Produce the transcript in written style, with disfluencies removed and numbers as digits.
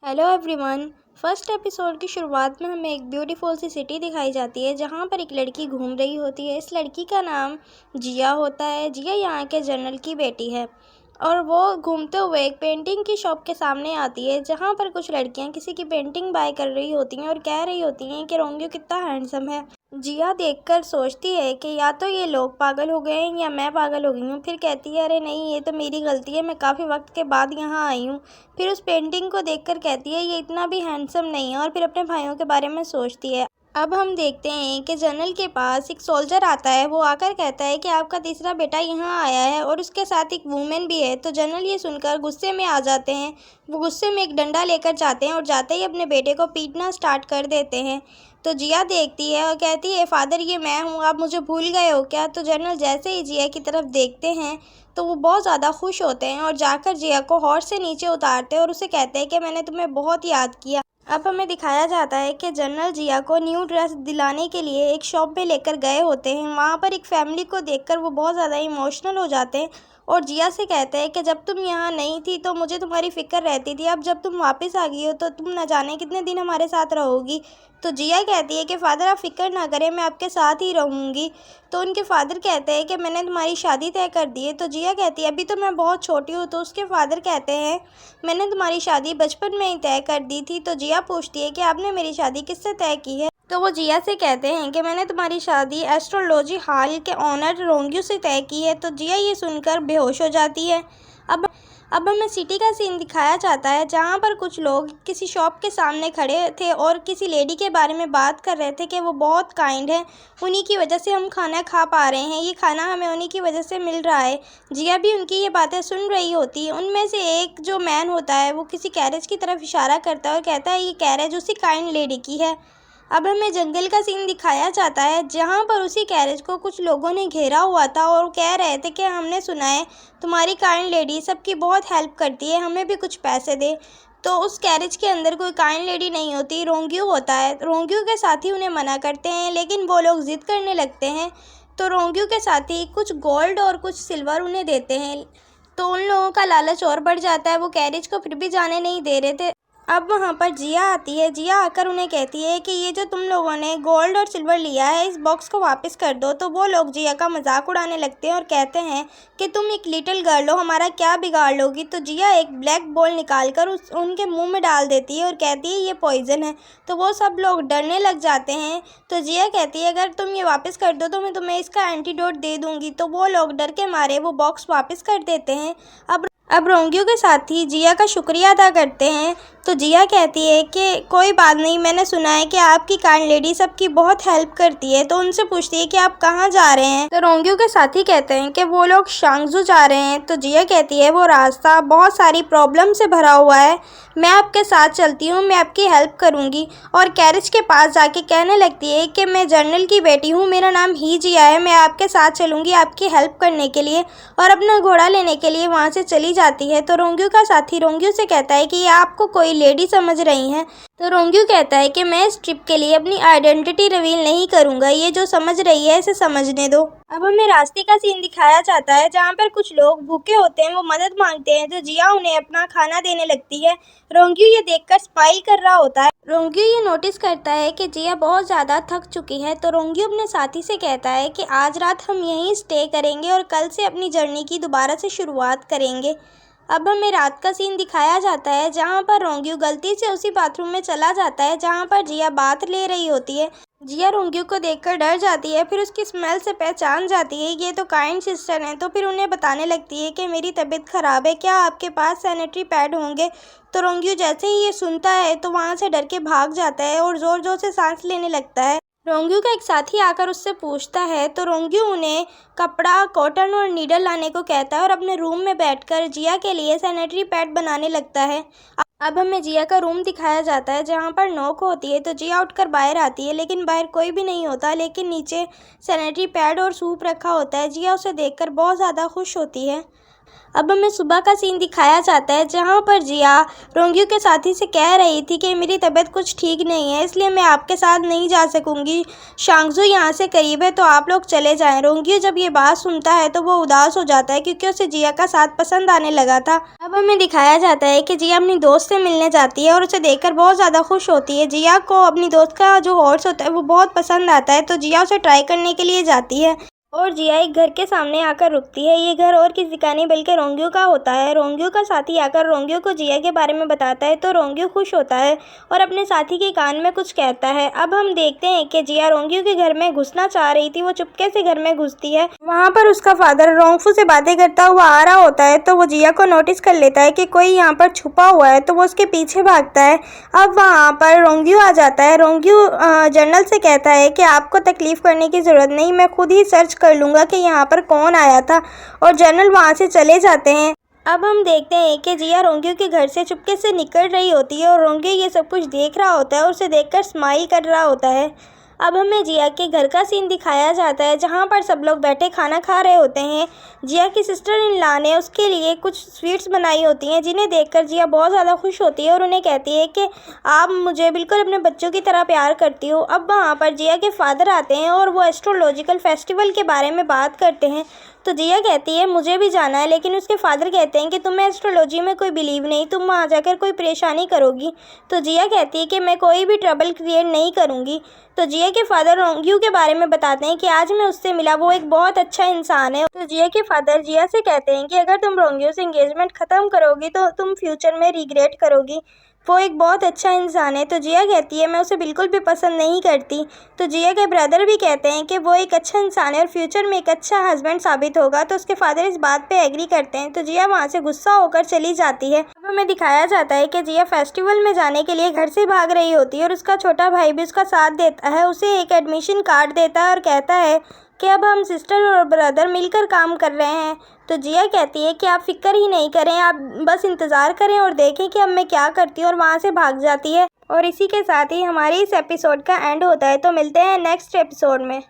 Hello everyone. First episode की शुरुआत में हमें एक ब्यूटीफुल सी सिटी दिखाई जाती है जहाँ पर एक लड़की घूम रही होती है। इस लड़की का नाम जिया होता है। जिया यहाँ के जनरल की बेटी है और वो घूमते हुए एक पेंटिंग की शॉप के सामने आती है जहाँ पर कुछ लड़कियाँ किसी की पेंटिंग बाय कर रही होती हैं और कह रही होती हैं कि रोंगियो कितना हैंडसम है। जिया देखकर सोचती है कि या तो ये लोग पागल हो गए हैं या मैं पागल हो गई हूँ। फिर कहती है अरे नहीं, ये तो मेरी गलती है, मैं काफ़ी वक्त के बाद यहाँ आई हूँ। फिर उस पेंटिंग को देखकर कहती है ये इतना भी हैंडसम नहीं है और फिर अपने भाइयों के बारे में सोचती है। अब हम देखते हैं कि जनरल के पास एक सोल्जर आता है। वो आकर कहता है कि आपका तीसरा बेटा यहाँ आया है और उसके साथ एक वूमेन भी है। तो जनरल ये सुनकर गुस्से में आ जाते हैं। वो गुस्से में एक डंडा लेकर जाते हैं और जाते ही अपने बेटे को पीटना स्टार्ट कर देते हैं। तो जिया देखती है और कहती है फादर ये मैं हूँ, आप मुझे भूल गए हो क्या। तो जनरल जैसे ही जिया की तरफ देखते हैं तो वो बहुत ज़्यादा खुश होते हैं और जाकर जिया को हॉर्स से नीचे उतारते हैं और उसे कहते हैं कि मैंने तुम्हें बहुत याद किया। अब हमें दिखाया जाता है कि जनरल जिया को न्यू ड्रेस दिलाने के लिए एक शॉप पे लेकर गए होते हैं। वहाँ पर एक फैमिली को देखकर वो बहुत ज़्यादा इमोशनल हो जाते हैं और जिया से कहते हैं कि जब तुम यहाँ नहीं थी तो मुझे तुम्हारी फ़िक्र रहती थी, अब जब तुम वापस आ गई हो तो तुम न जाने कितने दिन हमारे साथ रहोगी। तो जिया कहती है कि फ़ादर आप फ़िक्र ना करें, मैं आपके साथ ही रहूँगी। तो उनके फ़ादर कहते हैं कि मैंने तुम्हारी शादी तय कर दी है। तो जिया कहती है अभी तो मैं बहुत छोटी हूँ। तो उसके फ़ादर कहते हैं मैंने तुम्हारी शादी बचपन में ही तय कर दी थी। तो जिया पूछती है कि आपने मेरी शादी किससे तय की है। तो वो जिया से कहते हैं कि मैंने तुम्हारी शादी एस्ट्रोलॉजी हॉल के ऑनर रोंगियो से तय की है। तो जिया ये सुनकर बेहोश हो जाती है। अब अब हमें सिटी का सीन दिखाया जाता है जहाँ पर कुछ लोग किसी शॉप के सामने खड़े थे और किसी लेडी के बारे में बात कर रहे थे कि वो बहुत काइंड है, उन्हीं की वजह से हम खाना खा पा रहे हैं, ये खाना हमें उन्हीं की वजह से मिल रहा है। जिया भी उनकी ये बातें सुन रही होती है। उनमें से एक जो मैन होता है वो किसी कैरेज की तरफ इशारा करता है और कहता है ये कैरेज उसी काइंड लेडी की है। अब हमें जंगल का सीन दिखाया जाता है जहाँ पर उसी कैरेज को कुछ लोगों ने घेरा हुआ था और कह रहे थे कि हमने सुना है तुम्हारी काइंड लेडी सबकी बहुत हेल्प करती है, हमें भी कुछ पैसे दे। तो उस कैरेज के अंदर कोई काइंड लेडी नहीं होती, रोंगियो होता है। रोंगियो के साथी उन्हें मना करते हैं लेकिन वो लोग ज़िद करने लगते हैं। तो रोंगियो के साथी कुछ गोल्ड और कुछ सिल्वर उन्हें देते हैं। तो उन लोगों का लालच और बढ़ जाता है, वो कैरेज को फिर भी जाने नहीं दे रहे थे। अब वहाँ पर जिया आती है। जिया आकर उन्हें कहती है कि ये जो तुम लोगों ने गोल्ड और सिल्वर लिया है इस बॉक्स को वापस कर दो। तो वो लोग जिया का मजाक उड़ाने लगते हैं और कहते हैं कि तुम एक लिटिल गर्ल हो, हमारा क्या बिगाड़ लोगी। तो जिया एक ब्लैक बॉल निकाल कर उनके मुंह में डाल देती है और कहती है ये पॉइजन है। तो वो सब लोग डरने लग जाते हैं। तो जिया कहती है अगर तुम ये वापस कर दो तो मैं तुम्हें इसका एंटीडोट दे दूँगी। तो वो लोग डर के मारे वो बॉक्स वापस कर देते हैं। अब रोंगियो के साथी जिया का शुक्रिया अदा करते हैं। तो जिया कहती है कि कोई बात नहीं, मैंने सुना है कि आपकी काइंड लेडी सबकी बहुत हेल्प करती है। तो उनसे पूछती है कि आप कहाँ जा रहे हैं। तो रोंगियो के साथी कहते हैं कि वो लोग शांगजू जा रहे हैं। तो जिया कहती है वो रास्ता बहुत सारी प्रॉब्लम से भरा हुआ है, मैं आपके साथ चलती हूँ, मैं आपकी हेल्प करूँगी। और कैरेज के पास जाके कहने लगती है कि मैं जनरल की बेटी हूँ, मेरा नाम ही जिया है, मैं आपके साथ चलूँगी आपकी हेल्प करने के लिए। और अपना घोड़ा लेने के लिए वहाँ से चली जाती है। तो रोंगियो का साथी रोंगियो से कहता है कि ये आपको कोई लेडी समझ रही हैं। तो रोंगियो कहता है कि मैं इस ट्रिप के लिए अपनी आइडेंटिटी रिवील नहीं करूँगा, ये जो समझ रही है इसे समझने दो। अब हमें रास्ते का सीन दिखाया जाता है जहाँ पर कुछ लोग भूखे होते हैं, वो मदद मांगते हैं। तो जिया उन्हें अपना खाना देने लगती है। रोंगियो ये देखकर स्माइल कर रहा होता है। रोंगियो ये नोटिस करता है कि जिया बहुत ज़्यादा थक चुकी है। तो रोंगियो अपने साथी से कहता है कि आज रात हम यहीं स्टे करेंगे और कल से अपनी जर्नी की दोबारा से शुरुआत करेंगे। अब हमें रात का सीन दिखाया जाता है जहाँ पर रोंगियो गलती से उसी बाथरूम में चला जाता है जहाँ पर जिया बाथ ले रही होती है। जिया रोंगियो को देखकर डर जाती है, फिर उसकी स्मेल से पहचान जाती है ये तो काइंड सिस्टर हैं। तो फिर उन्हें बताने लगती है कि मेरी तबीयत ख़राब है, क्या आपके पास सैनिटरी पैड होंगे। तो रोंगियो जैसे ही ये सुनता है तो वहाँ से डर के भाग जाता है और ज़ोर ज़ोर से सांस लेने लगता है। रोंगियो का एक साथी आकर उससे पूछता है तो रोंगियो उन्हें कपड़ा, कॉटन और नीडल लाने को कहता है और अपने रूम में बैठकर जिया के लिए सैनिटरी पैड बनाने लगता है। अब हमें जिया का रूम दिखाया जाता है जहाँ पर नॉक होती है। तो जिया उठकर बाहर आती है लेकिन बाहर कोई भी नहीं होता, लेकिन नीचे सैनिटरी पैड और सूप रखा होता है। जिया उसे देखकर बहुत ज़्यादा खुश होती है। अब हमें सुबह का सीन दिखाया जाता है जहाँ पर जिया रोंगियो के साथी से कह रही थी कि मेरी तबीयत कुछ ठीक नहीं है, इसलिए मैं आपके साथ नहीं जा सकूंगी। शांगजू यहाँ से करीब है तो आप लोग चले जाएं। रोंगियो जब ये बात सुनता है तो वो उदास हो जाता है क्योंकि उसे जिया का साथ पसंद आने लगा था। अब हमें दिखाया जाता है कि जिया अपनी दोस्त से मिलने जाती है और उसे देखकर बहुत ज़्यादा खुश होती है। जिया को अपनी दोस्त का जो हॉर्स होता है वो बहुत पसंद आता है तो जिया उसे ट्राई करने के लिए जाती है और जिया एक घर के सामने आकर रुकती है। ये घर और किसी का नहीं बल्कि रोंगियो का होता है। रोंगियो का साथी आकर रोंगियो को जिया के बारे में बताता है तो रोंगियो खुश होता है और अपने साथी के कान में कुछ कहता है। अब हम देखते हैं कि जिया रोंगियो के घर में घुसना चाह रही थी, वो चुपके से घर में घुसती है। वहाँ पर उसका फादर रोंगफू से बातें करता हुआ आ रहा होता है तो वो जिया को नोटिस कर लेता है कि कोई यहाँ पर छुपा हुआ है तो वो उसके पीछे भागता है। अब वहाँ पर रोंगियो आ जाता है। रोंगियो जनरल से कहता है कि आपको तकलीफ करने की ज़रूरत नहीं, मैं खुद ही सर्च कर लूँगा कि यहाँ पर कौन आया था, और जनरल वहाँ से चले जाते हैं। अब हम देखते हैं कि जिया रोंगियो के घर से चुपके से निकल रही होती है और रोंगियो ये सब कुछ देख रहा होता है और उसे देखकर स्माइल कर रहा होता है। अब हमें जिया के घर का सीन दिखाया जाता है जहाँ पर सब लोग बैठे खाना खा रहे होते हैं। जिया की सिस्टर इन लॉ ने उसके लिए कुछ स्वीट्स बनाई होती हैं जिन्हें देखकर जिया बहुत ज़्यादा खुश होती है और उन्हें कहती है कि आप मुझे बिल्कुल अपने बच्चों की तरह प्यार करती हो। अब वहाँ पर जिया के फादर आते हैं और वो एस्ट्रोलॉजिकल फेस्टिवल के बारे में बात करते हैं तो जिया कहती है मुझे भी जाना है, लेकिन उसके फादर कहते हैं कि तुम्हें एस्ट्रोलॉजी में कोई बिलीव नहीं, तुम वहाँ जाकर कोई परेशानी करोगी। तो जिया कहती है कि मैं कोई भी ट्रबल क्रिएट नहीं करूँगी। तो जिया के फादर रोंगियो के बारे में बताते हैं कि आज मैं उससे मिला, वो एक बहुत अच्छा इंसान है। तो जिया के फादर जिया से कहते हैं कि अगर तुम रोंगियो से एंगेजमेंट ख़त्म करोगी तो तुम फ्यूचर में रिग्रेट करोगी, वो एक बहुत अच्छा इंसान है। तो जिया कहती है मैं उसे बिल्कुल भी पसंद नहीं करती। तो जिया के ब्रदर भी कहते हैं कि वो एक अच्छा इंसान है और फ्यूचर में एक अच्छा हस्बैंड साबित होगा। तो उसके फादर इस बात पे एग्री करते हैं। तो जिया वहाँ से गुस्सा होकर चली जाती है। अब हमें दिखाया जाता है कि जिया फेस्टिवल में जाने के लिए घर से भाग रही होती है और उसका छोटा भाई भी उसका साथ देता है, उसे एक एडमिशन कार्ड देता है और कहता है कि अब हम सिस्टर और ब्रदर मिलकर काम कर रहे हैं। तो जिया कहती है कि आप फिक्र ही नहीं करें, आप बस इंतज़ार करें और देखें कि अब मैं क्या करती हूँ, और वहाँ से भाग जाती है। और इसी के साथ ही हमारे इस एपिसोड का एंड होता है। तो मिलते हैं नेक्स्ट एपिसोड में।